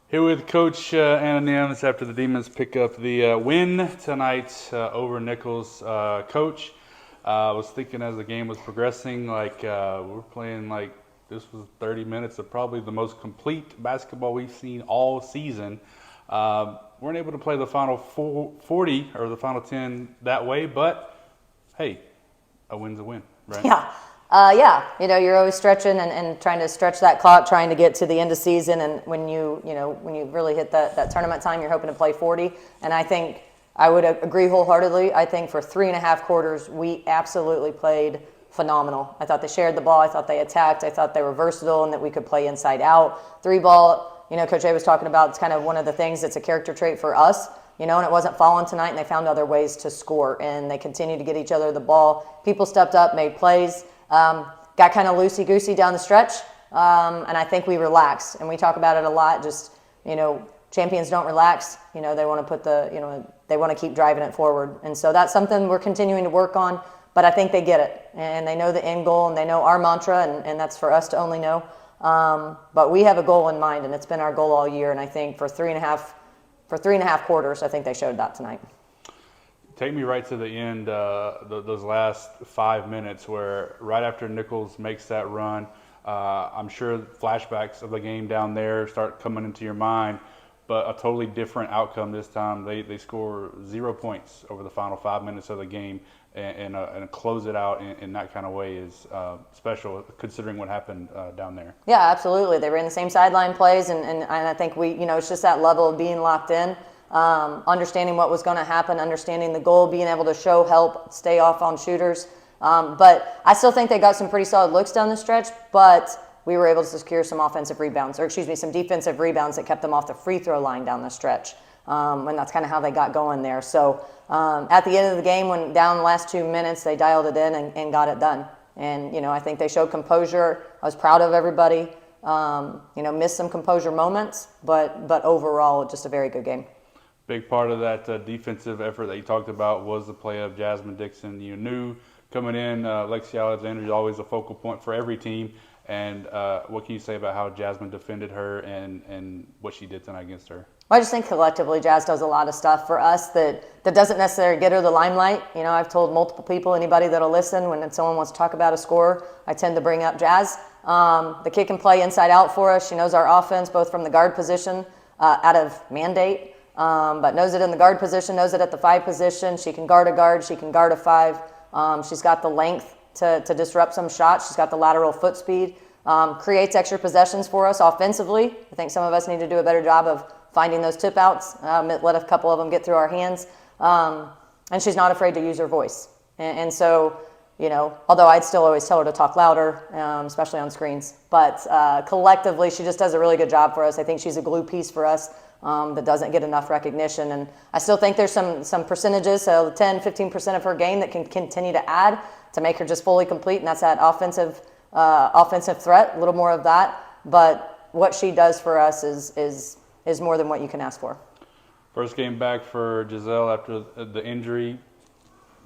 Here with Coach Anna Nimz after the Demons pick up the win tonight over Nicholls. Coach, I was thinking as the game was progressing, we're playing like this was 30 minutes of probably the most complete basketball we've seen all season. Weren't able to play the final 40 or the final 10 that way, but hey, a win's a win, right? Yeah. You're always stretching and trying to stretch that clock, trying to get to the end of season. And when you really hit that tournament time, you're hoping to play 40. And I think I would agree wholeheartedly. I think for 3.5 quarters, we absolutely played phenomenal. I thought they shared the ball. I thought they attacked. I thought they were versatile and that we could play inside out. 3-ball, Coach A was talking about, it's kind of one of the things that's a character trait for us. And it wasn't falling tonight, and they found other ways to score. And they continued to get each other the ball. People stepped up, made plays. Got kind of loosey-goosey down the stretch, and I think we relaxed. And we talk about it a lot, just, champions don't relax. They want to they want to keep driving it forward. And so that's something we're continuing to work on, but I think they get it. And they know the end goal, and they know our mantra, and that's for us to only know. But we have a goal in mind, and it's been our goal all year. And I think for 3.5 quarters, I think they showed that tonight. Take me right to the end, those last 5 minutes where right after Nicholls makes that run, I'm sure flashbacks of the game down there start coming into your mind, but a totally different outcome this time. They score 0 points over the final 5 minutes of the game and close it out in that kind of way is special considering what happened down there. Yeah, absolutely. They ran the same sideline plays, and I think it's just that level of being locked in. Understanding what was going to happen, understanding the goal, being able to show help, stay off on shooters. But I still think they got some pretty solid looks down the stretch, but we were able to secure some defensive rebounds that kept them off the free throw line down the stretch. And that's kind of how they got going there. So at the end of the game, when down the last 2 minutes, they dialed it in and got it done. And, I think they showed composure. I was proud of everybody. Missed some composure moments, but overall, just a very good game. Big part of that defensive effort that you talked about was the play of Jasmine Dixon. You knew coming in, Lexi Alexander is always a focal point for every team. And what can you say about how Jasmine defended her and what she did tonight against her? Well, I just think collectively Jazz does a lot of stuff for us that doesn't necessarily get her the limelight. I've told multiple people, anybody that'll listen, when someone wants to talk about a scorer, I tend to bring up Jazz. The kid can play inside out for us. She knows our offense, both from the guard position out of mandate. But knows it in the guard position, knows it at the 5 position. She can guard a guard, she can guard a 5. She's got the length to disrupt some shots. She's got the lateral foot speed. Creates extra possessions for us offensively. I think some of us need to do a better job of finding those tip outs, let a couple of them get through our hands. And she's not afraid to use her voice. And so, although I'd still always tell her to talk louder, especially on screens. But collectively, she just does a really good job for us. I think she's a glue piece for us. That doesn't get enough recognition. And I still think there's some percentages, so 10, 15% of her game that can continue to add to make her just fully complete, and that's that offensive threat, a little more of that. But what she does for us is more than what you can ask for. First game back for Giselle after the injury.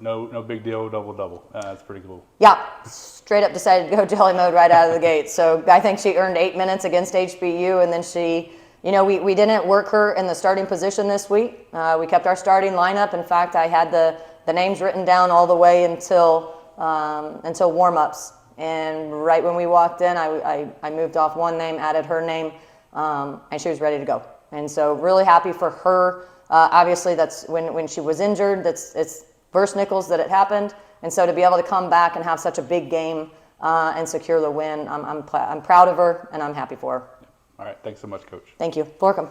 No big deal, double-double. That's pretty cool. Yeah, straight up decided to go jelly mode right out of the gate. So I think she earned 8 minutes against HBU, and then she... we didn't work her in the starting position this week. We kept our starting lineup. In fact, I had the names written down all the way until warm-ups. And right when we walked in, I moved off one name, added her name, and she was ready to go. And so really happy for her. Obviously, that's when she was injured. It's versus Nicholls that it happened. And so to be able to come back and have such a big game and secure the win, I'm proud of her, and I'm happy for her. All right. Thanks so much, Coach. Thank you. Welcome.